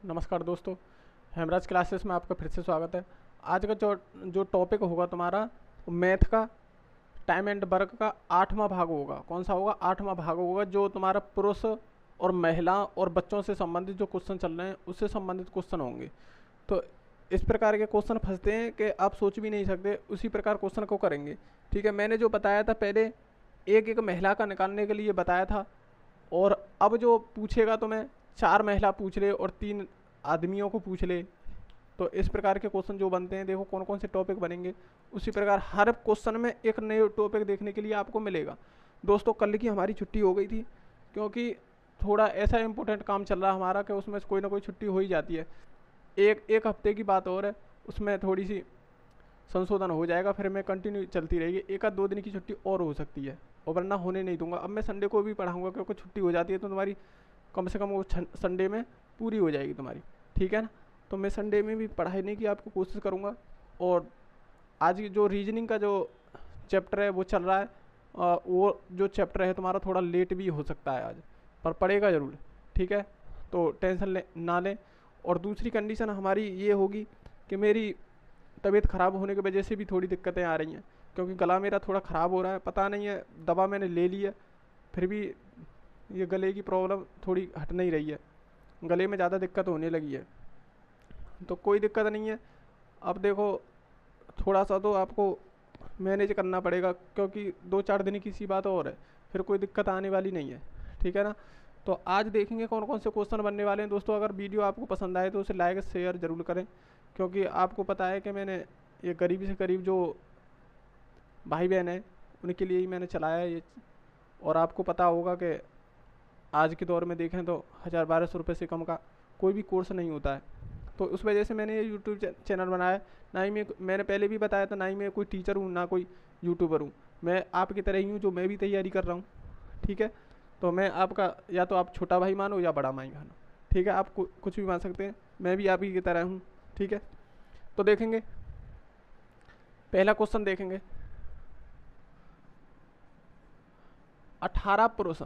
नमस्कार दोस्तों, हेमराज क्लासेस में आपका फिर से स्वागत है। आज का जो जो टॉपिक होगा तुम्हारा, वो मैथ का टाइम एंड वर्क का 8वां भाग होगा। कौन सा होगा? 8वां भाग होगा, जो तुम्हारा पुरुष और महिला और बच्चों से संबंधित जो क्वेश्चन चल रहे हैं उससे संबंधित क्वेश्चन होंगे। तो इस प्रकार के क्वेश्चन फंसते हैं कि आप सोच भी नहीं सकते, उसी प्रकार क्वेश्चन को करेंगे। ठीक है, मैंने जो बताया था पहले, एक एक महिला का निकालने के लिए बताया था। और अब जो पूछेगा तो मैं 4 महिला पूछ ले और 3 आदमियों को पूछ ले। तो इस प्रकार के क्वेश्चन जो बनते हैं, देखो कौन कौन से टॉपिक बनेंगे। उसी प्रकार हर क्वेश्चन में एक नए टॉपिक देखने के लिए आपको मिलेगा। दोस्तों, कल की हमारी छुट्टी हो गई थी, क्योंकि थोड़ा ऐसा इंपॉर्टेंट काम चल रहा है हमारा कि उसमें कोई ना कोई छुट्टी हो ही जाती है। एक एक हफ्ते की बात और है, उसमें थोड़ी सी संशोधन हो जाएगा, फिर मैं कंटिन्यू चलती रहेगी। एक आध 2 दिन की छुट्टी और हो सकती है, और वरना होने नहीं दूंगा। अब मैं संडे को भी पढ़ाऊंगा, क्योंकि छुट्टी हो जाती है तो तुम्हारी कम से कम वो संडे में पूरी हो जाएगी तुम्हारी। ठीक है ना? तो मैं संडे में भी पढ़ाने की आपको कोशिश करूँगा। और आज की जो रीजनिंग का जो चैप्टर है वो चल रहा है, वो जो चैप्टर है तुम्हारा थोड़ा लेट भी हो सकता है आज, पर पढ़ेगा ज़रूर। ठीक है, तो टेंशन ना लें। और दूसरी कंडीशन हमारी ये होगी कि मेरी तबीयत ख़राब होने की वजह से भी थोड़ी दिक्कतें आ रही हैं, क्योंकि गला मेरा थोड़ा ख़राब हो रहा है। पता नहीं है, दवा मैंने ले ली है, फिर भी ये गले की प्रॉब्लम थोड़ी हट नहीं रही है। गले में ज़्यादा दिक्कत होने लगी है। तो कोई दिक्कत नहीं है। अब देखो, थोड़ा सा तो आपको मैनेज करना पड़ेगा, क्योंकि 2-4 दिन की सी बात और है, फिर कोई दिक्कत आने वाली नहीं है। ठीक है ना? तो आज देखेंगे कौन कौन से क्वेश्चन बनने वाले हैं। दोस्तों, अगर वीडियो आपको पसंद आए तो उसे लाइक शेयर ज़रूर करें, क्योंकि आपको पता है कि मैंने ये करीब से करीब जो भाई बहन हैं उनके लिए ही मैंने चलाया है ये। और आपको पता होगा कि आज के दौर में देखें तो 1000-1200 रुपये से कम का कोई भी कोर्स नहीं होता है। तो उस वजह से मैंने ये यूट्यूब चैनल बनाया है। ना ही मैंने पहले भी बताया था, ना ही मैं कोई टीचर हूँ ना कोई यूट्यूबर हूँ। मैं आपकी तरह ही हूँ, जो मैं भी तैयारी कर रहा हूँ। ठीक है, तो मैं आपका, या तो आप छोटा भाई मानो या बड़ा भाई मानो। ठीक है, आप कुछ भी मान सकते हैं, मैं भी आप ही की तरह हूँ। ठीक है, तो देखेंगे, पहला क्वेश्चन देखेंगे। 18 पुरुष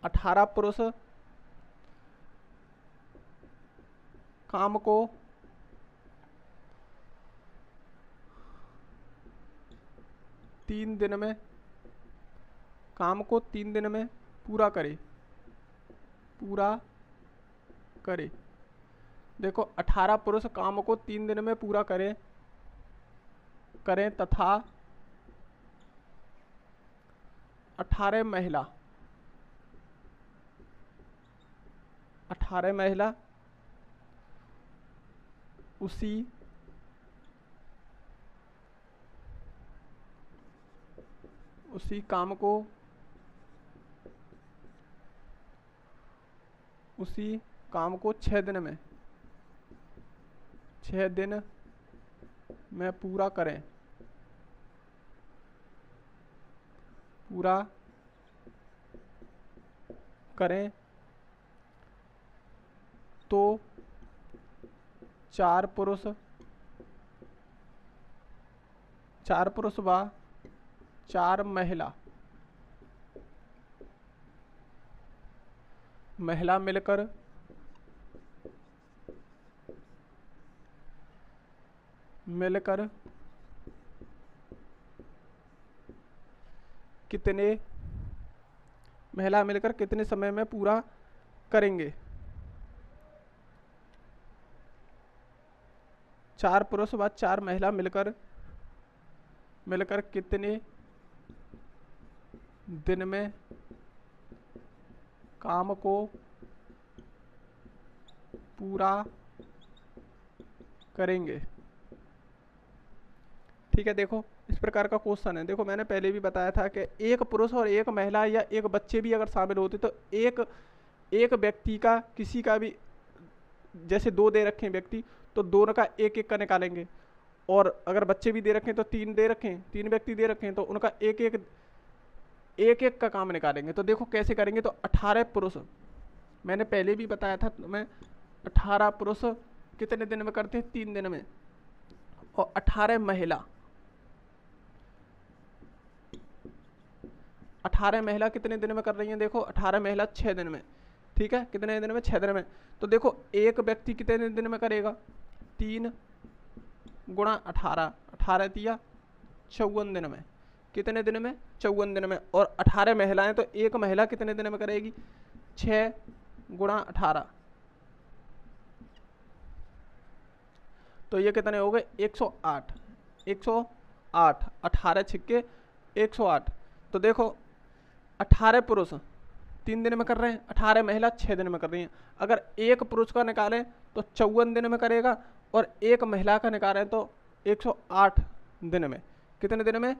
18 पुरुष काम को 3 दिन में काम को 3 दिन में पूरा करे। देखो, 18 पुरुष काम को 3 दिन में पूरा करें तथा 18 महिला 18 महिला उसी काम को 6 दिन में 6 दिन में पूरा करें तो 4 पुरुष व 4 महिला मिलकर कितने समय में पूरा करेंगे। 4 पुरुष व 4 महिला मिलकर कितने दिन में काम को पूरा करेंगे। ठीक है, देखो इस प्रकार का क्वेश्चन है। देखो, मैंने पहले भी बताया था कि एक पुरुष और एक महिला या एक बच्चे भी अगर शामिल होते तो एक व्यक्ति का, किसी का भी, जैसे 2 दे रखे हैं व्यक्ति, तो दोनों का एक एक का निकालेंगे। और अगर बच्चे भी दे रखे हैं तो 3 दे रखे हैं, 3 व्यक्ति दे रखे हैं, तो उनका एक एक का काम निकालेंगे। तो देखो कैसे करेंगे। तो 18 पुरुष, मैंने पहले भी बताया था, मैं 18 पुरुष कितने दिन में करते हैं? 3 दिन में। और 18 महिला 18 महिला कितने दिन में कर रही हैं? देखो, 18 महिला 6 दिन में। ठीक है, कितने दिन में, 6 दिन में। तो देखो एक व्यक्ति कितने दिन में करेगा, 3 गुणा 18, 18 दिया 54 दिन में। कितने दिन में, 54 दिन में। और 18 महिलाएं, तो एक महिला कितने दिन में करेगी, 6 गुणा 18, तो ये कितने हो गए, 108, 108, 18 छिक्के 108। तो देखो 18 पुरुष 3 दिन में कर रहे हैं, 18 महिला 6 दिन में कर रही हैं। अगर एक पुरुष का निकालें तो 54 दिन में करेगा, और एक महिला का निकालें तो 108 दिन में। कितने दिन में,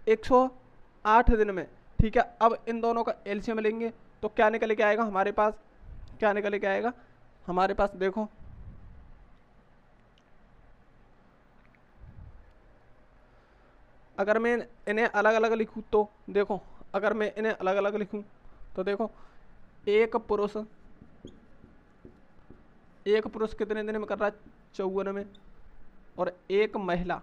108 दिन में। ठीक है, अब इन दोनों का एलसीएम लेंगे तो क्या निकल के आएगा हमारे पास, क्या निकल के आएगा हमारे पास, देखो अगर मैं इन्हें अलग अलग लिखूँ तो देखो, अगर मैं इन्हें अलग अलग लिखूँ तो देखो एक पुरुष कितने दिन में कर रहा है, 54 में। और एक महिला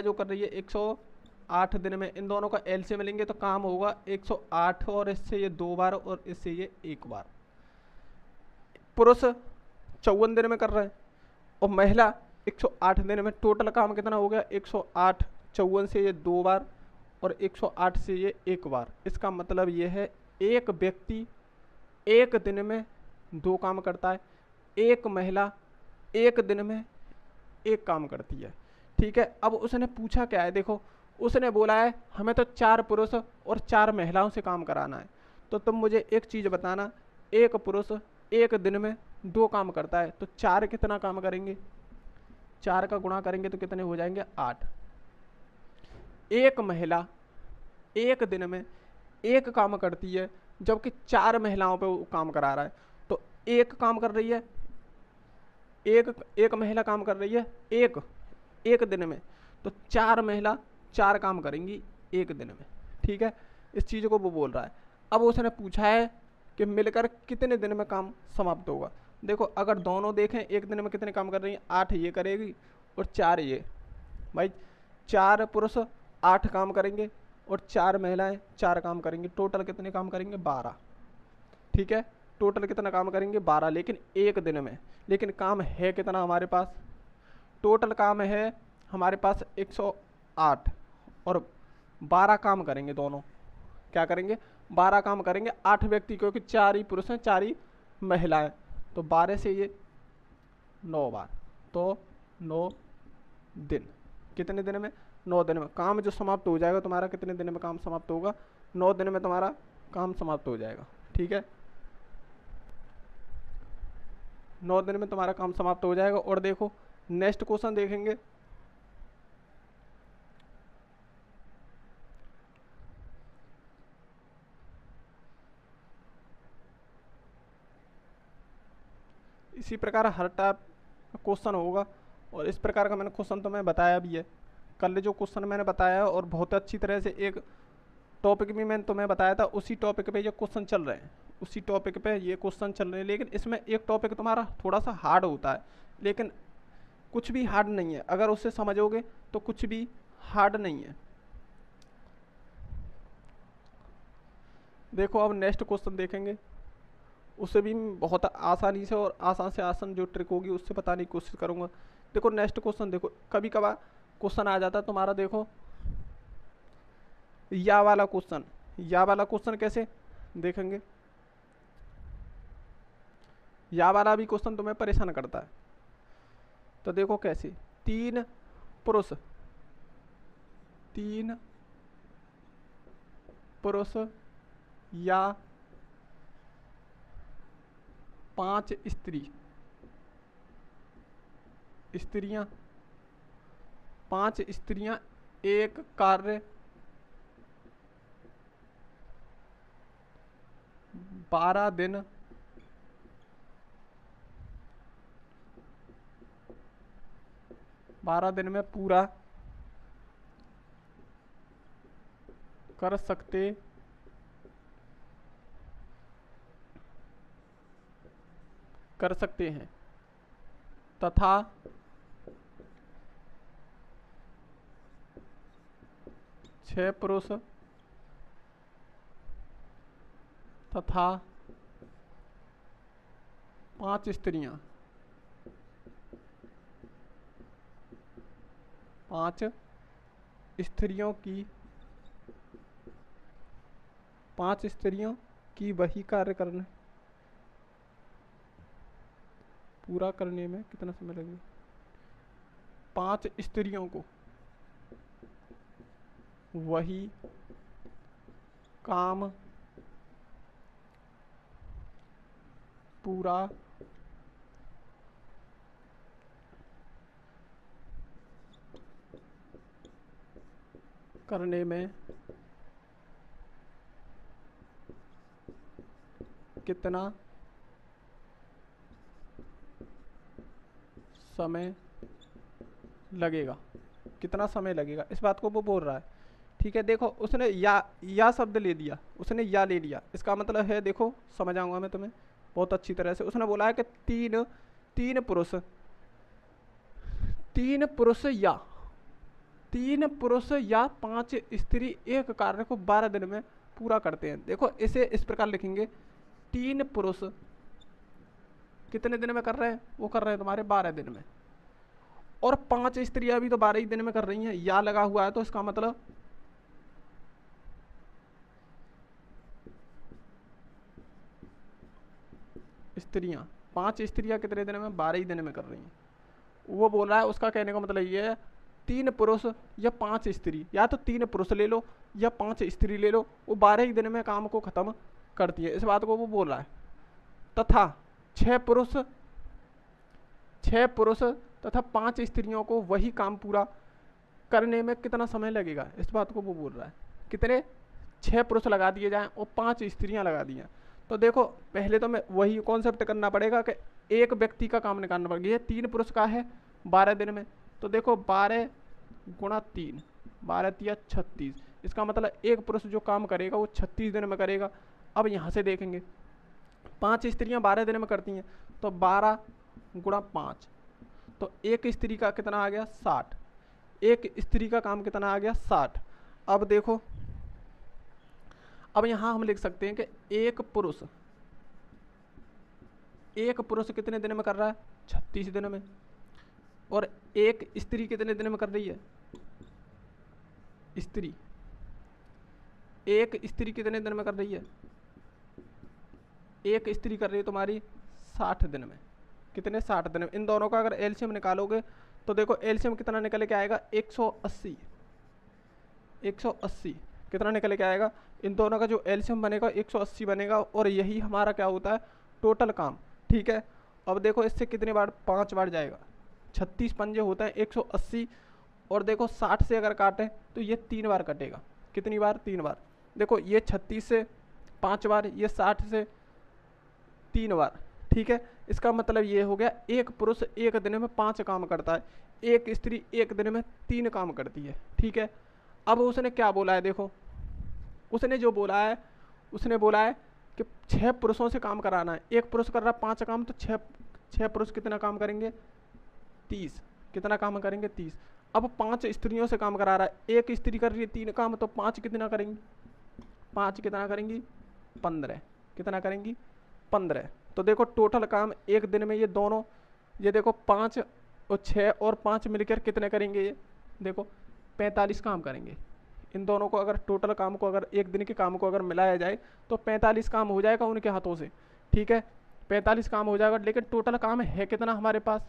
जो कर रही है 108 दिन में। इन दोनों का एलसीएम लेंगे तो काम होगा 108, और इससे ये 2 बार और इससे ये 1 बार। पुरुष 54 दिन में कर रहे हैं और महिला 108 दिन में। टोटल काम कितना हो गया, 108, 54 से ये 2 बार और 108 से ये 1 बार। इसका मतलब ये है एक व्यक्ति एक दिन में 2 काम करता है, एक महिला एक दिन में 1 काम करती है। ठीक है, अब उसने पूछा क्या है, देखो उसने बोला है हमें तो 4 पुरुष और 4 महिलाओं से काम कराना है। तो तुम मुझे एक चीज़ बताना, एक पुरुष एक दिन में 2 काम करता है, तो 4 कितना काम करेंगे, 4 का गुणा करेंगे तो कितने हो जाएंगे, 8। एक महिला एक दिन में 1 काम करती है, जबकि 4 महिलाओं पे वो काम करा रहा है। तो 1 काम कर रही है, एक महिला काम कर रही है एक दिन में, तो 4 महिला 4 काम करेंगी एक दिन में। ठीक है, इस चीज़ को वो बोल रहा है। अब उसने पूछा है कि मिलकर कितने दिन में काम समाप्त होगा। देखो अगर दोनों देखें एक दिन में कितने काम कर रही हैं, 8 ये करेगी और 4 ये। भाई 4 पुरुष 8 काम करेंगे और 4 महिलाएं 4 काम करेंगी, टोटल कितने काम करेंगे, 12। ठीक है, टोटल कितना काम करेंगे, 12, लेकिन एक दिन में। लेकिन काम है कितना हमारे पास, टोटल काम है हमारे पास 108 और 12 काम करेंगे दोनों। क्या करेंगे, 12 काम करेंगे, 8 व्यक्ति, क्योंकि 4 ही पुरुष हैं 4 ही महिलाएं। तो 12 से ये 9 बार, तो 9 दिन। कितने दिन में, 9 दिन में। काम जो समाप्त हो जाएगा तुम्हारा, कितने दिन में काम समाप्त होगा, 9 दिन में तुम्हारा काम समाप्त हो जाएगा। ठीक है, 9 दिन में तुम्हारा काम समाप्त हो जाएगा। और देखो नेक्स्ट क्वेश्चन देखेंगे, इसी प्रकार हर टाइप का क्वेश्चन होगा। और इस प्रकार का मैंने क्वेश्चन तुम्हें बताया भी है, कल जो क्वेश्चन मैंने बताया, और बहुत अच्छी तरह से एक टॉपिक भी मैंने तुम्हें बताया था, उसी टॉपिक पे ये क्वेश्चन चल रहे हैं, उसी टॉपिक पे ये क्वेश्चन चल रहे हैं। लेकिन इसमें एक टॉपिक तुम्हारा थोड़ा सा हार्ड होता है, लेकिन कुछ भी हार्ड नहीं है, अगर उससे समझोगे तो कुछ भी हार्ड नहीं है। देखो अब नेक्स्ट क्वेश्चन देखेंगे, उससे भी बहुत आसानी से और आसान से आसान जो ट्रिक होगी उससे बताने की कोशिश करूँगा। देखो नेक्स्ट क्वेश्चन, देखो कभी कभार क्वेश्चन आ जाता है तुम्हारा, देखो या वाला क्वेश्चन कैसे देखेंगे, या वाला भी क्वेश्चन तुम्हें परेशान करता है। तो देखो कैसे, 3 पुरुष या 5 स्त्रियां 5 स्त्रियां एक कार्य 12 दिन में पूरा कर सकते हैं, तथा 6 पुरुष तथा 5 स्त्रियां, 5 स्त्रियों की 5 स्त्रियों की वही कार्य करने पूरा करने में कितना समय लगेगा? 5 स्त्रियों को वही काम पूरा करने में कितना समय लगेगा? कितना समय लगेगा, इस बात को वो बोल रहा है। ठीक है, देखो उसने या शब्द ले दिया, उसने या ले लिया, इसका मतलब है, देखो समझाऊंगा मैं तुम्हें बहुत अच्छी तरह से। उसने बोला है कि तीन पुरुष या 5 स्त्री एक कार्य को 12 दिन में पूरा करते हैं। देखो इसे इस प्रकार लिखेंगे, 3 पुरुष कितने दिन में कर रहे हैं? वो कर रहे हैं तुम्हारे 12 दिन में, और 5 स्त्रियां भी तो 12 ही दिन में कर रही हैं। या लगा हुआ है तो इसका मतलब स्त्रियां, 5 स्त्रियां कितने दिन में? 12 ही दिन में कर रही हैं। वो बोल रहा है, उसका कहने का मतलब ये है 3 पुरुष या 5 स्त्री, या तो 3 पुरुष ले लो या 5 स्त्री ले लो, वो 12 ही दिन में काम को खत्म करती है। इस बात को वो बोल रहा है। तथा 6 पुरुष तथा 5 स्त्रियों को वही काम पूरा करने में कितना समय लगेगा? इस बात को वो बोल रहा है। कितने? 6 पुरुष लगा दिए जाएं और 5 स्त्रियां लगा दी जाएं। तो देखो पहले तो मैं वही कॉन्सेप्ट करना पड़ेगा कि एक व्यक्ति का काम निकालना पड़ेगा। ये 3 पुरुष का है 12 दिन में, तो देखो 12 गुणा 3, 12 तिया 36। इसका मतलब एक पुरुष जो काम करेगा वो 36 दिन में करेगा। अब यहाँ से देखेंगे 5 स्त्रियां 12 दिन में करती हैं, तो 12 गुणा 5, तो एक स्त्री का कितना आ गया? 60। एक स्त्री का काम कितना आ गया? 60। अब देखो, अब यहां हम लिख सकते हैं कि एक पुरुष कितने दिन में कर रहा है? 36 दिन में। और एक स्त्री कितने दिन में कर रही है? एक स्त्री कितने दिन में कर रही है? एक स्त्री कर रही है तुम्हारी 60 दिन में। कितने? 60 दिन में। इन दोनों का अगर एलसीएम निकालोगे तो देखो एलसीएम कितना निकल के आएगा? 180। 180 कितना निकल के आएगा? इन दोनों का जो एलसीएम बनेगा 180 बनेगा, और यही हमारा क्या होता है? टोटल काम। ठीक है, अब देखो इससे कितने बार? 5 बार जाएगा। 36 पंजे होता है 180, और देखो 60 से अगर काटें तो ये 3 बार कटेगा। कितनी बार? 3 बार। देखो ये 36 से 5 बार, ये 60 से 3 बार। ठीक है, इसका मतलब ये हो गया एक पुरुष एक दिन में 5 काम करता है, एक स्त्री एक दिन में 3 काम करती है। ठीक है, अब उसने क्या बोला है? देखो उसने जो बोला है, उसने बोला है कि 6 पुरुषों से काम कराना है। एक पुरुष कर रहा है 5 काम, तो 6 पुरुष कितना काम करेंगे? 30। कितना काम करेंगे? 30। अब 5 स्त्रियों से काम करा रहा है, एक स्त्री कर रही है 3 काम, तो 5 कितना करेंगी? 5 कितना करेंगी? 15। कितना करेंगी? 15। तो देखो टोटल काम एक दिन में ये दोनों, ये देखो 5 और 6 और 5 मिलकर कितने करेंगे? ये देखो 45 काम करेंगे। इन दोनों को अगर टोटल काम को, अगर एक दिन के काम को अगर मिलाया जाए तो 45 काम हो जाएगा उनके हाथों से। ठीक है, 45 काम हो जाएगा, लेकिन टोटल काम है कितना हमारे पास?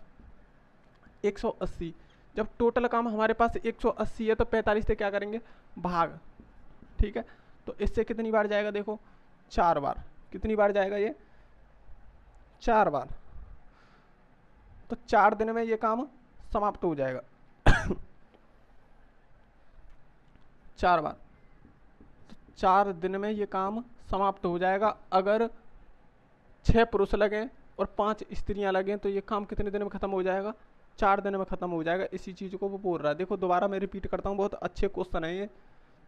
180। जब टोटल काम हमारे पास 180 है तो 45 से क्या करेंगे? भाग। ठीक है, तो इससे कितनी बार जाएगा? देखो 4 बार। कितनी बार जाएगा ये? 4 बार। तो 4 दिन में ये काम समाप्त हो जाएगा। 4 बार, तो 4 दिन में ये काम समाप्त हो जाएगा। अगर 6 पुरुष लगे और 5 स्त्रियां लगें तो ये काम कितने दिन में खत्म हो जाएगा? 4 दिन में खत्म हो जाएगा। इसी चीज को वो बोल रहा है। देखो दोबारा मैं रिपीट करता हूँ, बहुत अच्छे क्वेश्चन है ये।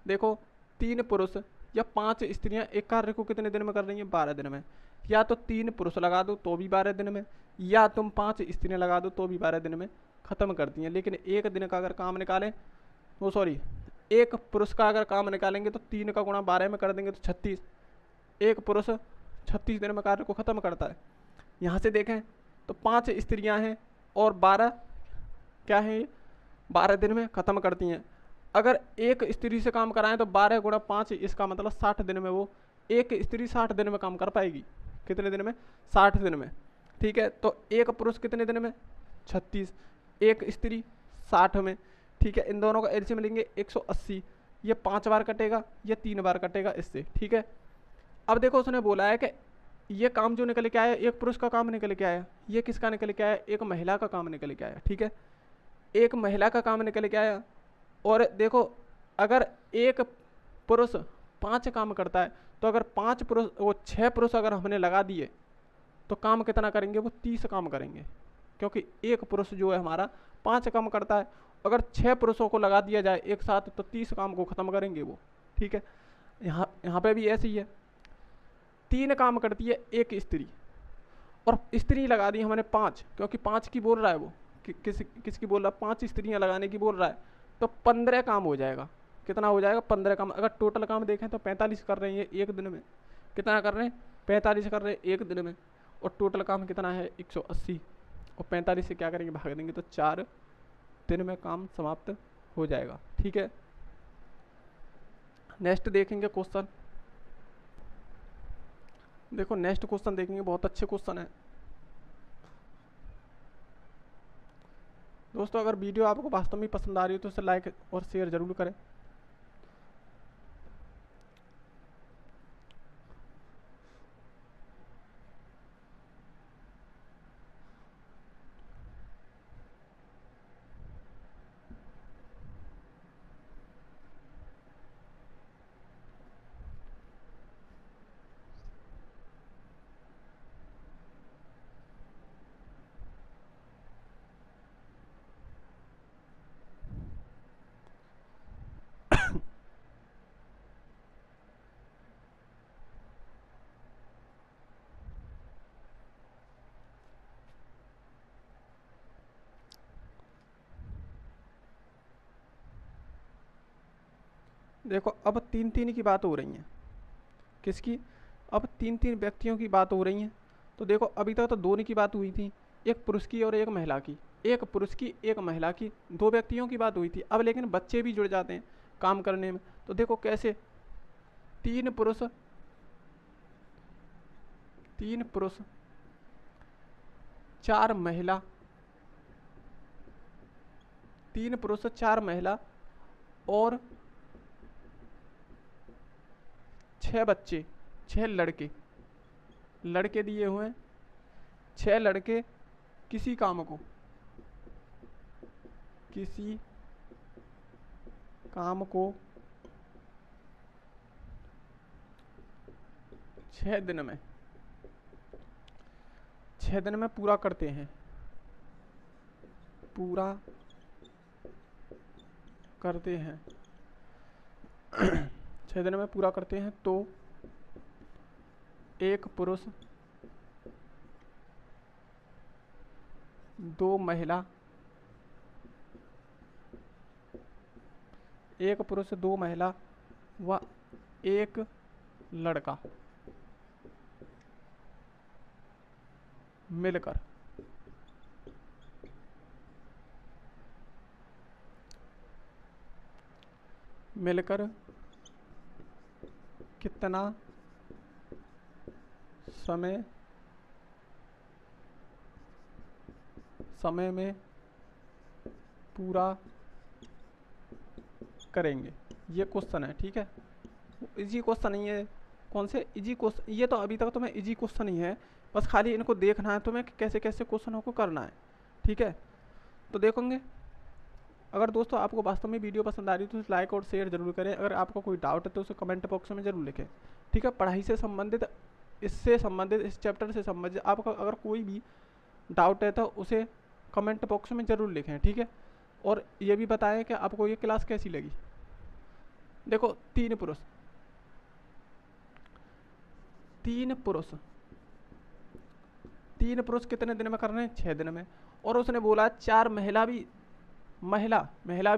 देखो 3 पुरुष या 5 स्त्रियां एक कार्य को कितने दिन में कर रही हैं? 12 दिन में। या तो 3 पुरुष लगा दो तो भी 12 दिन में, या तुम 5 स्त्रियां लगा दो तो भी 12 दिन में खत्म करती हैं। लेकिन एक दिन का अगर काम निकालें, वो सॉरी, एक पुरुष का अगर काम निकालेंगे तो 3 का गुणा 12 में कर देंगे तो 36। एक पुरुष 36 दिन में कार्य को ख़त्म करता है। यहाँ से देखें तो 5 स्त्रियाँ हैं और 12 क्या है, 12 दिन में ख़त्म करती हैं। अगर एक स्त्री से काम कराएं तो 12 गुणा 5, इसका मतलब 60 दिन में वो एक स्त्री 60 दिन में काम कर पाएगी। कितने दिन में? 60 दिन में। ठीक है, तो एक पुरुष कितने दिन में? 36, एक स्त्री 60 में। ठीक है, इन दोनों का एलसीएम लेंगे 180। ये 5 बार कटेगा, ये 3 बार कटेगा इससे। ठीक है, अब देखो उसने बोला है कि ये काम जो निकल के आया, एक पुरुष का काम निकल के आया, ये किसका निकल के आया? एक महिला का काम निकल के आया। ठीक है, एक महिला का काम निकल के आया। और देखो अगर एक पुरुष 5 काम करता है तो अगर 5 पुरुष, वो 6 पुरुष अगर हमने लगा दिए तो काम कितना करेंगे? वो 30 काम करेंगे, क्योंकि एक पुरुष जो है हमारा 5 काम करता है। अगर 6 पुरुषों को लगा दिया जाए एक साथ तो 30 काम को ख़त्म करेंगे वो। ठीक है, यहाँ पे भी ऐसे ही है, 3 काम करती है एक स्त्री, और स्त्री लगा दी हमने 5, क्योंकि 5 की बोल रहा है वो, किसकी बोल रहा है? 5 स्त्रियाँ लगाने की बोल रहा है, तो 15 काम हो जाएगा। कितना हो जाएगा? 15 काम। अगर टोटल काम देखें तो 45 कर रहे हैं एक दिन में। कितना कर रहे हैं? 45 कर रहे हैं एक दिन में। और टोटल काम कितना है? 180। और 45 से क्या करेंगे? भाग देंगे तो 4 दिन में काम समाप्त हो जाएगा। ठीक है, नेक्स्ट देखेंगे क्वेश्चन। देखो नेक्स्ट क्वेश्चन देखेंगे, बहुत अच्छे क्वेश्चन है दोस्तों। अगर वीडियो आपको वास्तव में पसंद आ रही है तो इसे लाइक और शेयर जरूर करें। देखो अब 3-3 की बात हो रही है। किसकी? अब 3-3 व्यक्तियों की बात हो रही है। तो देखो अभी तक तो दोनों की बात हुई थी, एक पुरुष की और एक महिला की। एक पुरुष की एक महिला की, 2 व्यक्तियों की बात हुई थी। अब लेकिन बच्चे भी जुड़ जाते हैं काम करने में। तो देखो कैसे, 3 पुरुष 4 महिला, 3 पुरुष 4 महिला और 6 बच्चे, 6 लड़के दिए हुए हैं। 6 लड़के किसी काम को 6 दिन में पूरा करते हैं। 6 दिन में पूरा करते हैं। तो एक पुरुष 2 महिला, व एक लड़का मिलकर कितना समय में पूरा करेंगे? ये क्वेश्चन है। ठीक है, इजी क्वेश्चन नहीं है। कौन से इजी क्वेश्चन? ये तो अभी तक तुम्हें इजी क्वेश्चन ही है, बस खाली इनको देखना है तुम्हें कि कैसे कैसे क्वेश्चनों को करना है। ठीक है, तो देखोगे। अगर दोस्तों आपको वास्तव में वीडियो पसंद आ रही है तो लाइक और शेयर जरूर करें। अगर आपको कोई डाउट है तो उसे कमेंट बॉक्स में जरूर लिखें। ठीक है, पढ़ाई से संबंधित, इस चैप्टर से संबंधित आपका अगर कोई भी डाउट है तो उसे कमेंट बॉक्स में ज़रूर लिखें। ठीक है, और ये भी बताएं कि आपको ये क्लास कैसी लगी। देखो 3 पुरुष कितने दिन में कर रहे हैं? 6 दिन में। और उसने बोला 4 महिला भी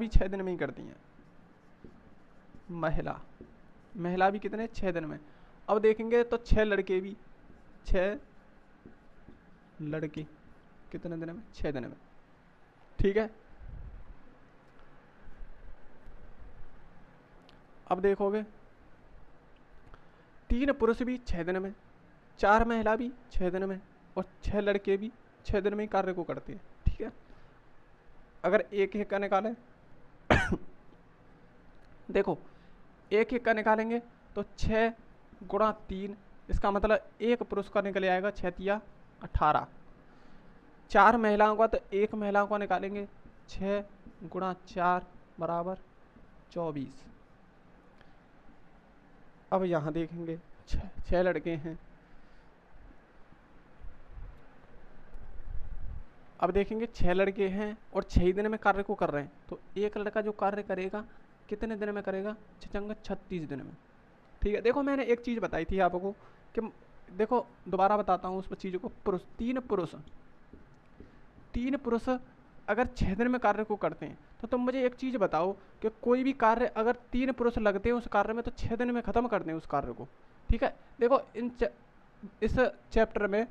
6 दिन में ही करती हैं। महिला भी कितने? 6 दिन में। अब देखेंगे तो 6 लड़के भी, 6 लड़के कितने दिन में, 6 दिन में, ठीक है। अब देखोगे 3 पुरुष भी 6 दिन में, 4 महिला भी 6 दिन में, और 6 लड़के भी 6 दिन में ही कार्य को करते हैं, ठीक है। अगर एक एक का निकालें देखो एक एक का निकालेंगे तो 6 गुणा 3, इसका मतलब एक पुरुष का निकल आएगा 6 तिया 18। 4 महिलाओं का तो एक महिलाओं का निकालेंगे, 6 गुणा 4 बराबर 24। अब यहाँ देखेंगे 6 लड़के हैं, अब देखेंगे 6 लड़के हैं और 6 दिन में कार्य को कर रहे हैं, तो एक लड़का जो कार्य करेगा कितने दिन में करेगा, 36 दिन में, ठीक है। देखो मैंने एक चीज़ बताई थी आपको कि देखो दोबारा बताता हूँ उस चीज़ को, पुरुष 3 पुरुष अगर 6 दिन में कार्य को करते हैं तो तुम मुझे एक चीज़ बताओ कि कोई भी कार्य अगर 3 पुरुष लगते हैं उस कार्य में तो 6 दिन में ख़त्म कर दें उस कार्य को, ठीक है। देखो इस चैप्टर में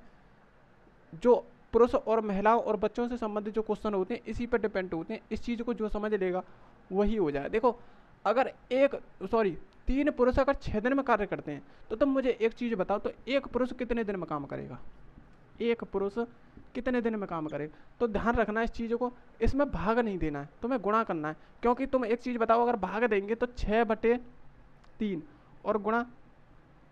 जो पुरुष और महिलाओं और बच्चों से संबंधित जो क्वेश्चन होते हैं इसी पर डिपेंड होते हैं, इस चीज़ को जो समझ लेगा वही हो जाए। देखो अगर 3 पुरुष अगर 6 दिन में कार्य करते हैं तो तुम मुझे एक चीज़ बताओ, तो एक पुरुष कितने दिन में काम करेगा, एक पुरुष कितने दिन में काम करेगा। तो ध्यान रखना इस चीज़ को, इसमें भाग नहीं देना है, तुम्हें गुणा करना है, क्योंकि तुम एक चीज़ बताओ अगर भाग देंगे तो 6/3 और गुणा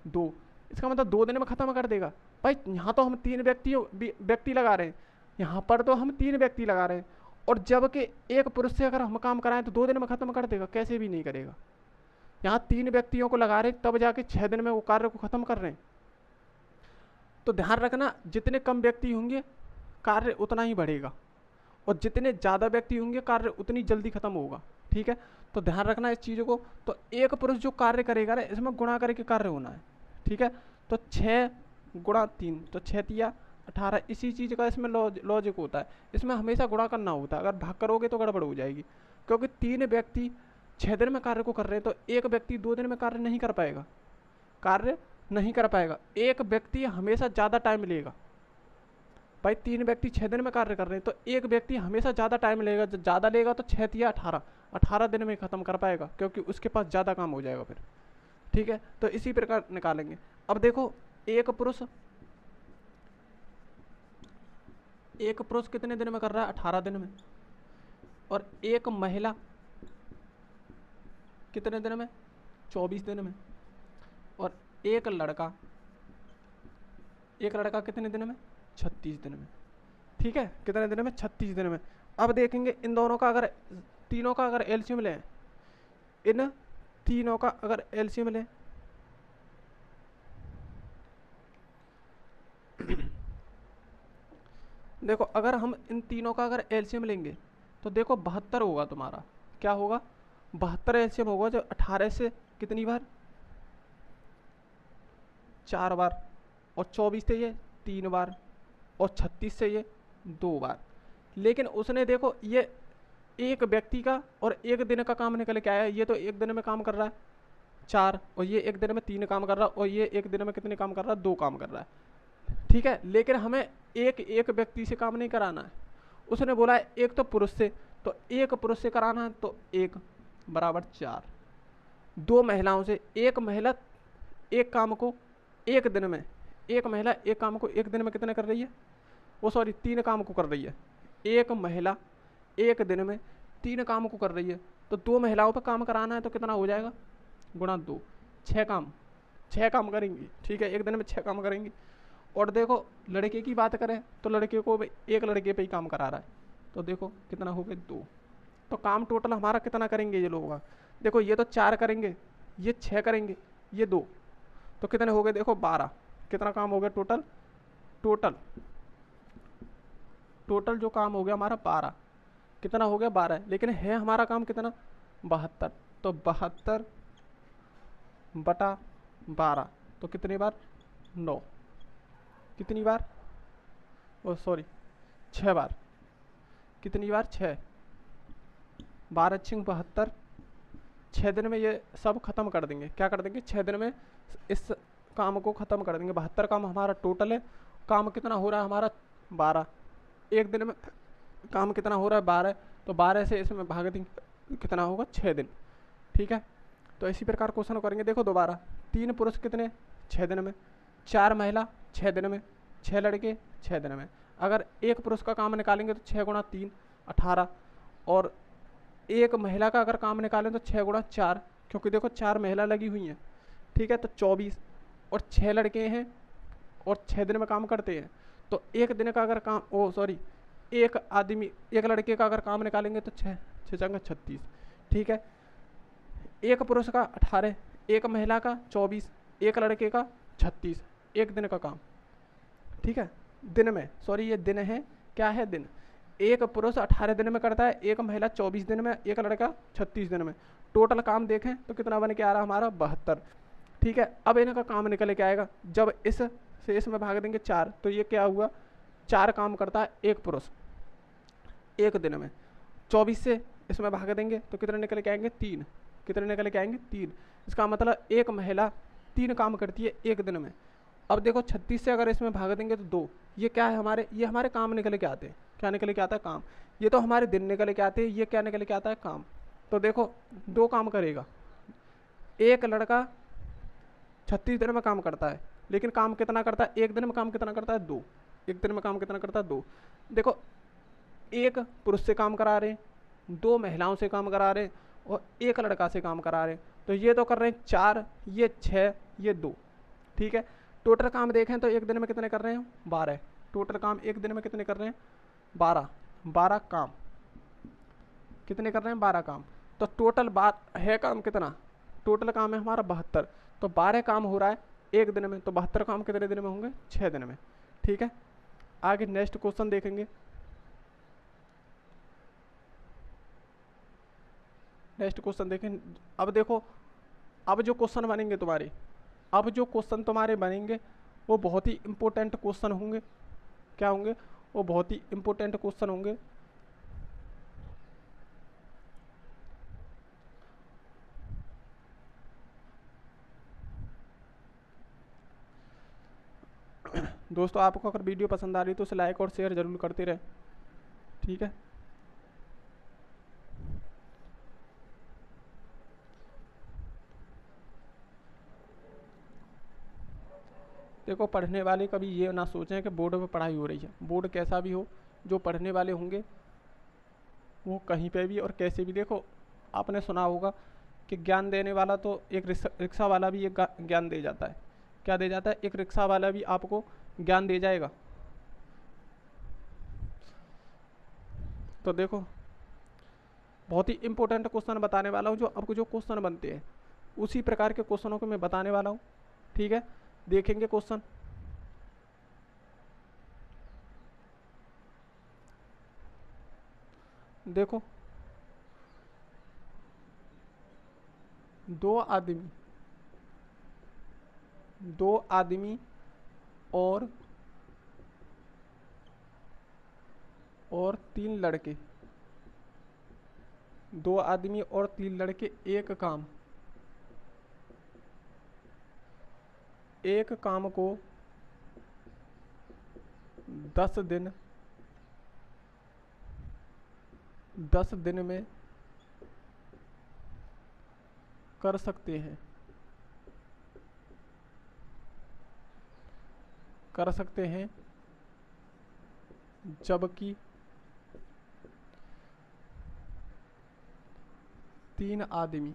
2, इसका मतलब 2 दिन में ख़त्म कर देगा। भाई यहाँ तो हम 3 व्यक्ति लगा रहे हैं, यहाँ पर तो हम 3 व्यक्ति लगा रहे हैं, और जबकि एक पुरुष से अगर हम काम कराएं तो 2 दिन में ख़त्म कर देगा, कैसे भी नहीं करेगा। यहाँ 3 व्यक्तियों को लगा रहे तब जाके 6 दिन में वो कार्य को ख़त्म कर रहे हैं। तो ध्यान रखना जितने कम व्यक्ति होंगे कार्य उतना ही बढ़ेगा, और जितने ज़्यादा व्यक्ति होंगे कार्य उतनी जल्दी खत्म होगा, ठीक है। तो ध्यान रखना इस चीज़ को, तो एक पुरुष जो कार्य करेगा ना इसमें गुणा करके कार्य होना है, ठीक है। तो 6 गुणा 3 तो 6 तिया 18, इसी चीज़ का इसमें लॉजिक होता है, इसमें हमेशा गुणा करना होता है, अगर भाग करोगे तो गड़बड़ हो जाएगी, क्योंकि 3 व्यक्ति 6 दिन में कार्य को कर रहे हैं तो एक व्यक्ति 2 दिन में कार्य नहीं कर पाएगा, एक व्यक्ति हमेशा ज़्यादा टाइम लेगा। भाई 3 व्यक्ति 6 दिन में कार्य कर रहे हैं तो एक व्यक्ति हमेशा ज़्यादा टाइम लेगा, जब ज़्यादा लेगा तो 6 तिया 18 दिन में ख़त्म कर पाएगा, क्योंकि उसके पास ज़्यादा काम हो जाएगा फिर, ठीक है। तो इसी प्रकार निकालेंगे। अब देखो एक पुरुष कितने दिन में कर रहा है, 18 दिन में, और एक महिला कितने दिन में, 24 दिन में, और एक लड़का कितने दिन में, 36 दिन में, ठीक है। कितने दिन में, 36 दिन में। अब देखेंगे इन दोनों का अगर तीनों का अगर एलसीएम लें, इन तीनों का अगर एलसीएम लें देखो अगर हम इन तीनों का अगर एलसीएम लेंगे तो देखो 72 होगा तुम्हारा, क्या होगा, 72 एलसीएम होगा, जो 18 से कितनी बार, 4 बार, और 24 से ये 3 बार, और 36 से ये 2 बार। लेकिन उसने देखो ये एक व्यक्ति का और एक दिन का काम निकल के आया, ये तो एक दिन में काम कर रहा है 4, और ये एक दिन में 3 काम कर रहा है, और ये एक दिन में कितने काम कर रहा है, 2 काम कर रहा है, ठीक है। लेकिन हमें एक व्यक्ति से काम नहीं कराना है, उसने बोला है एक तो पुरुष से, तो एक पुरुष से कराना है तो 1 बराबर 4, 2 महिलाओं से, एक महिला एक काम को एक दिन में, एक महिला एक काम को एक दिन में कितने कर रही है, 3 काम को कर रही है, एक महिला एक दिन में 3 काम को कर रही है, तो 2 महिलाओं पर काम कराना है तो कितना हो जाएगा, गुणा 2, 6 काम करेंगी, ठीक है, एक दिन में 6 काम करेंगी। और देखो लड़के की बात करें तो लड़के को एक लड़के पे ही काम करा रहा है, तो देखो कितना हो गया 2, तो काम टोटल हमारा कितना करेंगे ये लोग, देखो ये तो 4 करेंगे, ये 6 करेंगे, ये 2, तो कितने हो गए, देखो 12, कितना काम हो गया टोटल जो काम हो गया हमारा 12, कितना हो गया 12, लेकिन है हमारा काम कितना 72, तो 72/12, तो कितनी बार 9, कितनी बार 6 बार, कितनी बार 6, 12 × 72, 6 दिन में ये सब खत्म कर देंगे, क्या कर देंगे 6 दिन में इस काम को ख़त्म कर देंगे। 72 काम हमारा टोटल है। काम कितना हो रहा है हमारा 12। एक दिन में काम कितना हो रहा है 12, तो 12 से इसमें भाग देंगे कितना होगा 6 दिन। ठीक है, तो इसी प्रकार क्वेश्चन करेंगे। देखो दोबारा, 3 पुरुष कितने 6 दिन में, 4 महिला 6 दिन में, 6 लड़के 6 दिन में। अगर एक पुरुष का काम निकालेंगे तो 6 गुणा 3 18, और एक महिला का अगर काम निकालें तो 6 गुणा 4, क्योंकि देखो 4 महिला लगी हुई हैं। ठीक है, तो 24, और 6 लड़के हैं और 6 दिन में काम करते हैं। तो एक दिन का अगर काम एक आदमी एक लड़के का अगर काम निकालेंगे तो 6 6 36। ठीक है, एक पुरुष का 18, एक महिला का 24, एक लड़के का 36, एक दिन का काम। ठीक है, दिन में, ये दिन है, क्या है दिन। एक पुरुष 18 दिन में करता है, एक महिला 24 दिन में, एक लड़का 36 दिन में। टोटल काम देखें तो कितना बन के आ रहा हमारा 72। ठीक है, अब इनका काम निकल के आएगा, जब इस से इसमें भाग देंगे 4, तो ये क्या हुआ, 4 काम करता है एक पुरुष एक दिन में। 24 से इसमें भाग देंगे तो कितने निकल के आएंगे 3। कितने निकल के आएंगे 3। इसका मतलब एक महिला 3 काम करती है एक दिन में। अब देखो 36 से अगर इसमें भाग देंगे तो 2। ये क्या है हमारे, ये हमारे काम निकल के आते हैं। क्या निकल के आता है, काम। ये तो हमारे दिन निकल के आते हैं, ये क्या निकल के आता है, काम। तो देखो 2 काम करेगा, एक लड़का 36 दिन में काम करता है, लेकिन काम कितना करता है एक दिन में, काम कितना करता है 2। एक दिन में काम कितना करता है 2। देखो एक पुरुष से काम करा रहे हैं, 2 महिलाओं से काम करा रहे हैं, और एक लड़का से काम करा रहे हैं। तो ये तो कर रहे हैं 4, ये 6, ये 2। ठीक है, टोटल काम देखें तो एक दिन में कितने कर रहे हैं 12। टोटल काम एक दिन में कितने कर रहे हैं 12 काम। कितने कर रहे हैं 12 काम। तो टोटल बात है काम कितना, टोटल काम है हमारा 72। तो 12 काम हो रहा है एक दिन में, तो 72 काम कितने दिन में होंगे 6 दिन में। ठीक है, आगे नेक्स्ट क्वेश्चन देखेंगे। नेक्स्ट क्वेश्चन देखें। अब देखो, अब जो क्वेश्चन बनेंगे वो बहुत ही इंपॉर्टेंट क्वेश्चन होंगे। क्या होंगे, वो बहुत ही इंपॉर्टेंट क्वेश्चन होंगे। दोस्तों आपको अगर वीडियो पसंद आ रही है तो उसे लाइक और शेयर जरूर करते रहें। ठीक है, देखो पढ़ने वाले कभी ये ना सोचें कि बोर्ड में पढ़ाई हो रही है। बोर्ड कैसा भी हो, जो पढ़ने वाले होंगे वो कहीं पे भी और कैसे भी, देखो आपने सुना होगा कि ज्ञान देने वाला तो एक रिक्शा वाला भी एक ज्ञान दे जाता है। क्या दे जाता है, एक रिक्शा वाला भी आपको ज्ञान दे जाएगा। तो देखो बहुत ही इंपॉर्टेंट क्वेश्चन बताने वाला हूँ, जो आपको जो क्वेश्चन बनते हैं उसी प्रकार के क्वेश्चनों को मैं बताने वाला हूँ। ठीक है, देखेंगे क्वेश्चन। देखो दो आदमी और 3 लड़के, 2 आदमी और 3 लड़के एक काम को 10 दिन में कर सकते हैं, जबकि 3 आदमी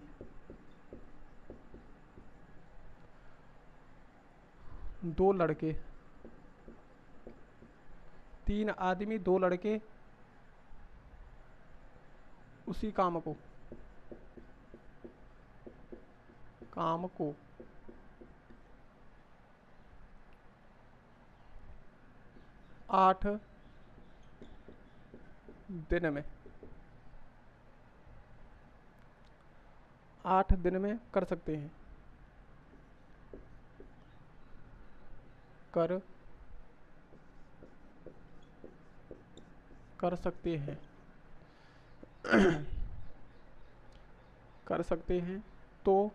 2 लड़के 3 आदमी 2 लड़के उसी काम को 8 दिन में कर सकते हैं, कर सकते हैं। तो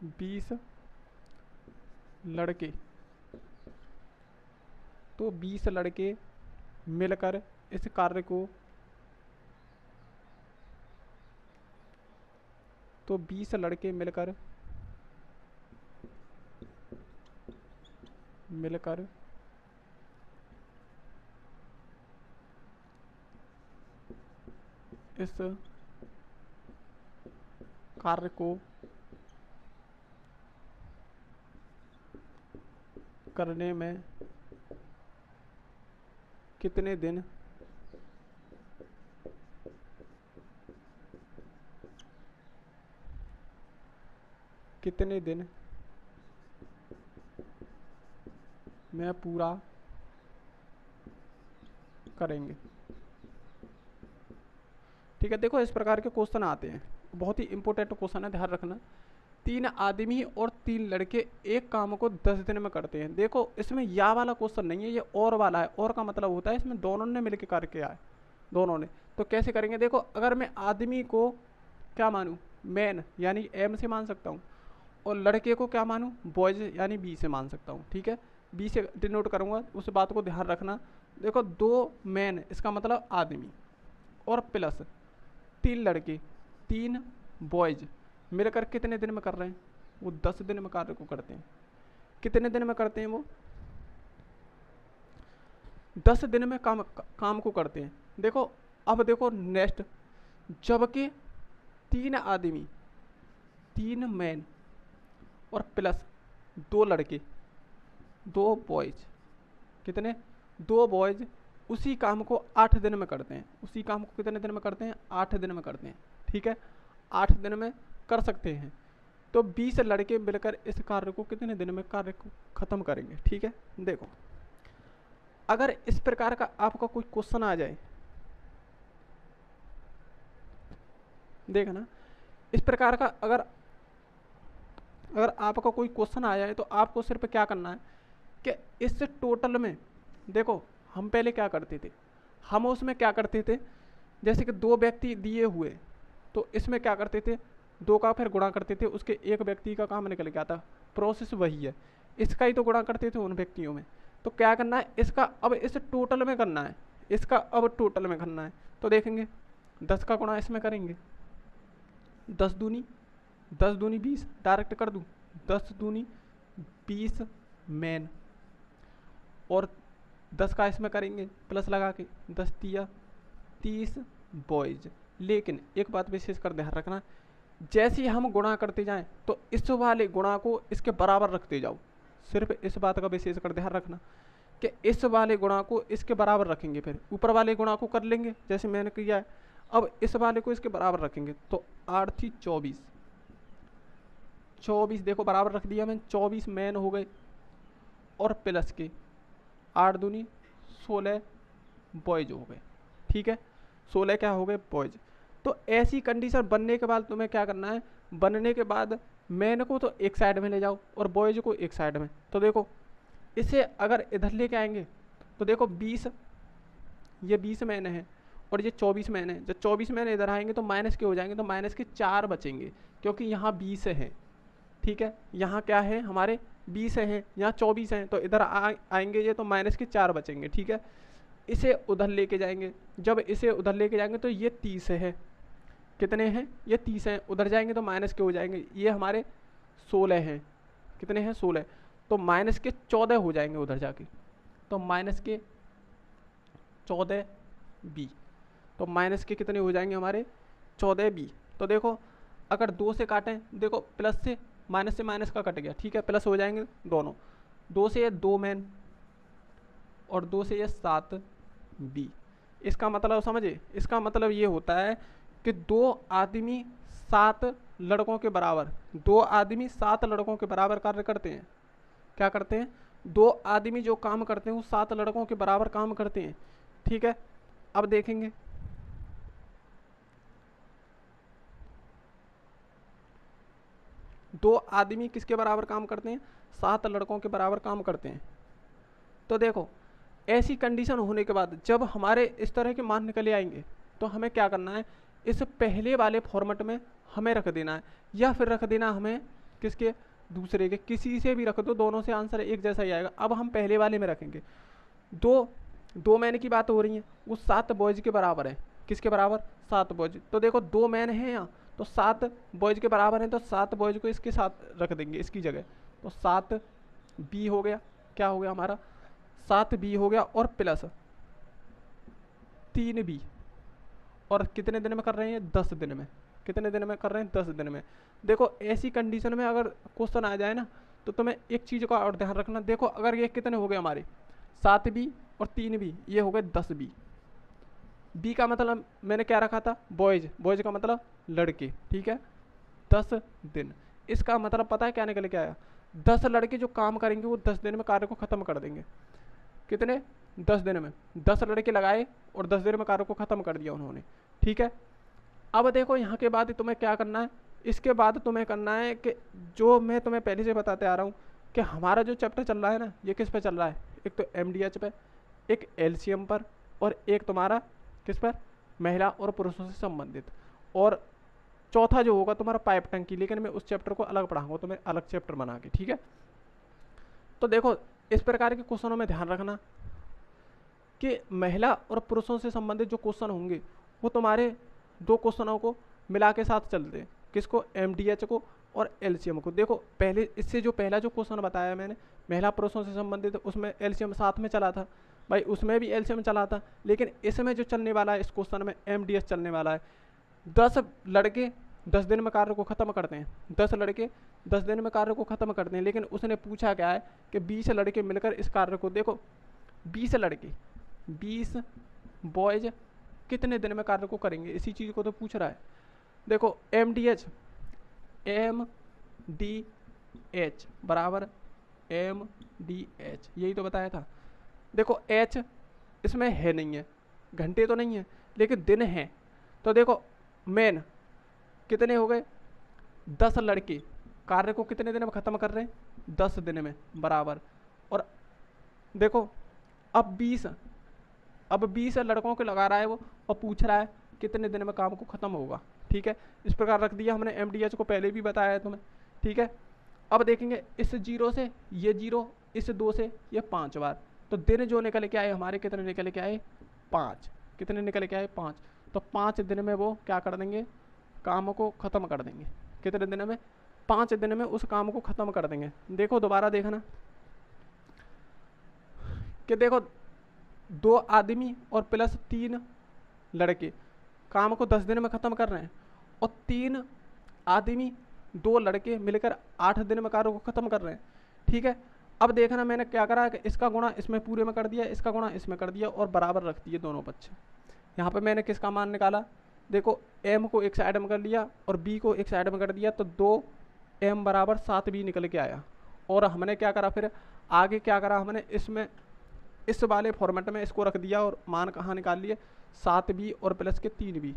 20 लड़के, तो 20 लड़के मिलकर इस कार्य को, तो 20 लड़के मिलकर इस कार्य को करने में कितने दिन में पूरा करेंगे। ठीक है, देखो इस प्रकार के क्वेश्चन आते हैं, बहुत ही इंपॉर्टेंट क्वेश्चन है, ध्यान रखना। 3 आदमी और 3 लड़के एक काम को 10 दिन में करते हैं। देखो इसमें या वाला क्वेश्चन नहीं है, ये और वाला है। और का मतलब होता है इसमें दोनों ने मिलकर कार्य किया है, दोनों ने। तो कैसे करेंगे, देखो अगर मैं आदमी को क्या मानूं, मैन यानी एम से मान सकता हूँ, और लड़के को क्या मानूं, बॉयज यानी बी से मान सकता हूँ। ठीक है, बी से डिनोट करूँगा, उस बात को ध्यान रखना। देखो 2 मैन इसका मतलब आदमी, और प्लस 3 लड़के 3 बॉयज मिलकर कितने दिन में कर रहे हैं, वो 10 दिन में कार्य को करते हैं। कितने दिन में करते हैं, वो 10 दिन में काम को करते हैं। देखो अब देखो नेक्स्ट, जबकि 3 आदमी 3 मैन और प्लस 2 लड़के 2 बॉयज, कितने, 2 बॉयज उसी काम को 8 दिन में करते हैं। उसी काम को कितने दिन में करते हैं, 8 दिन में करते हैं। ठीक है, 8 दिन में कर सकते हैं। तो 20 लड़के मिलकर इस कार्य को कितने दिन में कार्य को खत्म करेंगे। ठीक है, देखो अगर इस प्रकार का आपका कोई क्वेश्चन आ जाए, देखना इस प्रकार का अगर आपका कोई क्वेश्चन आ जाए, तो आपको सिर्फ क्या करना है कि इस टोटल में, देखो हम पहले क्या करते थे, हम उसमें क्या करते थे, जैसे कि 2 व्यक्ति दिए हुए, तो इसमें क्या करते थे, 2 का फिर गुणा करते थे, उसके एक व्यक्ति का काम निकल गया था। प्रोसेस वही है, इसका ही तो गुणा करते थे उन व्यक्तियों में। तो क्या करना है, इसका अब इस टोटल में करना है, इसका अब टोटल में करना है। तो देखेंगे 10 का गुणा इसमें करेंगे, 10 दूनी 20, डायरेक्ट कर दूँ, 10 दूनी 20 मैन, और 10 का इसमें करेंगे प्लस लगा के, 10 तिया 30 बॉयज। लेकिन एक बात विशेष कर ध्यान रखना, जैसे ही हम गुणा करते जाएं तो इस वाले गुणा को इसके बराबर रखते जाओ। सिर्फ इस बात का विशेष कर ध्यान रखना कि इस वाले गुणा को इसके बराबर रखेंगे, फिर ऊपर वाले गुणा को कर लेंगे जैसे मैंने किया है। अब इस वाले को इसके बराबर रखेंगे, तो 8 थी 24 देखो बराबर रख दिया मैंने, 24 मैन हो गए, और प्लस के 8 दूनी 16 बॉयज हो गए। ठीक है, 16 क्या हो गए, बॉयज। तो ऐसी कंडीशन बनने के बाद तुम्हें क्या करना है, बनने के बाद मैन को तो एक साइड में ले जाओ और बॉयज को एक साइड में। तो देखो इसे अगर इधर लेके आएंगे तो देखो 20, ये 20 मैन है और ये 24 मैन है। जब 24 मैन इधर आएंगे तो माइनस के हो जाएंगे, तो माइनस के 4 बचेंगे, क्योंकि यहाँ 20 है। ठीक है, यहाँ क्या है हमारे 20 है, यहाँ 24 हैं, तो इधर आएंगे ये, तो माइनस के 4 बचेंगे। ठीक है, इसे उधर लेके जाएंगे, जब इसे उधर लेके जाएंगे तो ये 30 है, कितने हैं, ये 30 हैं, उधर जाएंगे तो माइनस के हो जाएंगे, ये हमारे 16 हैं, कितने हैं 16, तो माइनस के 14 हो जाएंगे उधर जाके, तो माइनस के 14 बी, तो माइनस के कितने हो जाएंगे हमारे 14 बी। तो देखो अगर 2 से काटें, देखो प्लस से माइनस का कट गया। ठीक है, प्लस हो जाएंगे दोनों, 2 से ये 2 मैन और 2 से ये 7 बी। इसका मतलब समझे, इसका मतलब ये होता है कि 2 आदमी 7 लड़कों के बराबर, 2 आदमी 7 लड़कों के बराबर कार्य करते हैं। क्या करते हैं, 2 आदमी जो काम करते हैं वो 7 लड़कों के बराबर काम करते हैं। ठीक है, अब देखेंगे 2 आदमी किसके बराबर काम करते हैं, 7 लड़कों के बराबर काम करते हैं। तो देखो ऐसी कंडीशन होने के बाद जब हमारे इस तरह के मान निकले आएंगे तो हमें क्या करना है, इस पहले वाले फॉर्मेट में हमें रख देना है, या फिर रख देना हमें किसके, दूसरे के, किसी से भी रख दो, दोनों से आंसर एक जैसा ही आएगा। अब हम पहले वाले में रखेंगे, दो मैन की बात हो रही है, वो 7 बॉयज के बराबर है। किसके बराबर, 7 बॉयज। तो देखो 2 मैन हैं यहाँ, तो 7 बॉयज के बराबर हैं, तो 7 बॉयज को इसके साथ रख देंगे, इसकी जगह। तो 7 बी हो गया, क्या हो गया हमारा, 7 बी हो गया, और प्लस 3 बी। और कितने दिन में कर रहे हैं, 10 दिन में। कितने दिन में कर रहे हैं, 10 दिन में। देखो ऐसी कंडीशन में अगर क्वेश्चन आ जाए ना, तो तुम्हें एक चीज़ का और ध्यान रखना। देखो अगर ये कितने हो गए हमारे, 7 बी और 3 बी, ये हो गए 10 बी। बी का मतलब मैंने क्या रखा था, बॉयज, बॉयज का मतलब लड़के, ठीक है, 10 दिन। इसका मतलब पता है क्या निकल के आया, 10 लड़के जो काम करेंगे वो 10 दिन में कार्य को ख़त्म कर देंगे। कितने, 10 दिन में 10 लड़के लगाए और 10 दिन में कार्य को ख़त्म कर दिया उन्होंने, ठीक है। अब देखो यहाँ के बाद तुम्हें क्या करना है, इसके बाद तुम्हें करना है कि जो मैं तुम्हें पहले से बताते आ रहा हूँ कि हमारा जो चैप्टर चल रहा है ना, ये किस पे चल रहा है, एक तो MDH पे, एक LCM पर, और एक तुम्हारा किस पर, महिला और पुरुषों से संबंधित, और चौथा जो होगा तुम्हारा पाइप टंकी। लेकिन मैं उस चैप्टर को अलग पढ़ाऊंगा तुम्हें, अलग चैप्टर बना के, ठीक है। तो देखो इस प्रकार के क्वेश्चनों में ध्यान रखना कि महिला और पुरुषों से संबंधित जो क्वेश्चन होंगे वो तुम्हारे 2 क्वेश्चनों को मिला के साथ चलते हैं। किसको, MDH को और LCM को। देखो पहले इससे जो पहला जो क्वेश्चन बताया मैंने महिला पुरुषों से संबंधित, उसमें LCM साथ में चला था भाई, उसमें भी LCM चला था। लेकिन इसमें जो चलने वाला है, इस क्वेश्चन में MDH चलने वाला है। 10 लड़के 10 दिन में कार्य को ख़त्म करते हैं, 10 लड़के 10 दिन में कार्य को ख़त्म करते हैं। लेकिन उसने पूछा क्या है कि 20 लड़के मिलकर इस कार्य को, देखो 20 लड़के, 20 बॉयज कितने दिन में कार्य को करेंगे, इसी चीज़ को तो पूछ रहा है। देखो MDH बराबर MDH, यही तो बताया था। देखो H इसमें है नहीं है, घंटे तो नहीं है, लेकिन दिन है। तो देखो मेन कितने हो गए, 10 लड़के कार्य को कितने दिन में ख़त्म कर रहे हैं, 10 दिन में, बराबर। और देखो अब 20 लड़कों को लगा रहा है वो, और पूछ रहा है कितने दिन में काम को ख़त्म होगा, ठीक है। इस प्रकार रख दिया हमने। MDH को पहले भी बताया है तुम्हें, ठीक है। अब देखेंगे इस 0 से ये 0, इस 2 से ये 5 बार, तो दिन जो निकल के आए हमारे, कितने निकल के आए, 5। कितने निकल के आए, 5। तो 5 दिन में वो क्या कर देंगे, काम को ख़त्म कर देंगे। कितने दिन में, 5 दिन में उस काम को ख़त्म कर देंगे। देखो दोबारा देखना कि देखो 2 आदमी और प्लस 3 लड़के काम को 10 दिन में ख़त्म कर रहे हैं, और 3 आदमी 2 लड़के मिलकर 8 दिन में कार्य को ख़त्म कर रहे हैं, ठीक है। अब देखना मैंने क्या करा कि इसका गुणा इसमें पूरे में कर दिया, इसका गुणा इसमें कर दिया, और बराबर रख दिए दोनों पक्ष। यहाँ पे मैंने किसका मान निकाला, देखो M को एक साइड में कर लिया और B को एक साइड में कर दिया, तो 2M बराबर 7B निकल के आया। और हमने क्या करा फिर आगे क्या करा, हमने इसमें इस वाले फॉर्मेट में इसको रख दिया, और मान कहाँ निकाल लिए, 7B और प्लस के 3B।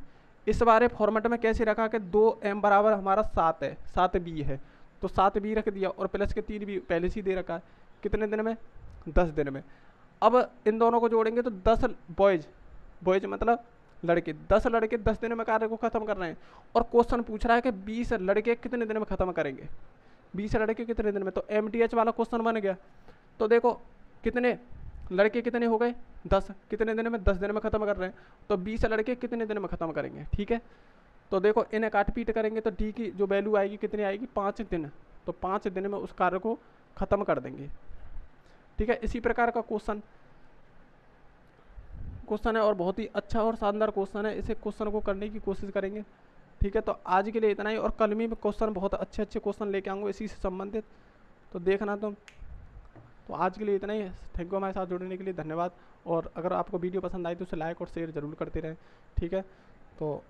इस वाले फॉर्मेट में कैसे रखा कि 2M बराबर हमारा 7 है, 7B है, तो 7B रख दिया, और प्लस के 3B पहले से ही दे रखा है। कितने दिन में, 10 दिन में। अब इन दोनों को जोड़ेंगे तो 10 बॉयज मतलब लड़के, 10 लड़के 10 दिन में कार्य को ख़त्म कर रहे हैं, और क्वेश्चन पूछ रहा है कि 20 लड़के कितने दिन में ख़त्म करेंगे, 20 लड़के कितने दिन में। तो MDH वाला क्वेश्चन बन गया। तो देखो कितने लड़के कितने हो गए, 10, कितने दिन में, 10 दिन में ख़त्म कर रहे हैं, तो 20 लड़के कितने दिन में ख़त्म करेंगे, ठीक है। तो देखो इन्हें काट पीट करेंगे तो D की जो वैल्यू आएगी कितनी आएगी, 5 दिन। तो 5 दिन में उस कार्य को ख़त्म कर देंगे, ठीक है। इसी प्रकार का क्वेश्चन है, और बहुत ही अच्छा और शानदार क्वेश्चन है। इसे क्वेश्चन को करने की कोशिश करेंगे, ठीक है। तो आज के लिए इतना ही, और कल में क्वेश्चन बहुत अच्छे क्वेश्चन लेके आऊँगा इसी से संबंधित, तो देखना तुम। तो आज के लिए इतना ही। थैंक यू हमारे साथ जुड़ने के लिए, धन्यवाद। और अगर आपको वीडियो पसंद आई तो उसे लाइक और शेयर ज़रूर करते रहें, ठीक है। तो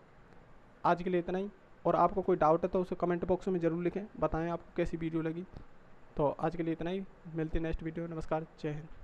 आज के लिए इतना ही, और आपको कोई डाउट है तो उसे कमेंट बॉक्स में ज़रूर लिखें, बताएं आपको कैसी वीडियो लगी। तो आज के लिए इतना ही, मिलते हैं नेक्स्ट वीडियो। नमस्कार, जय हिंद।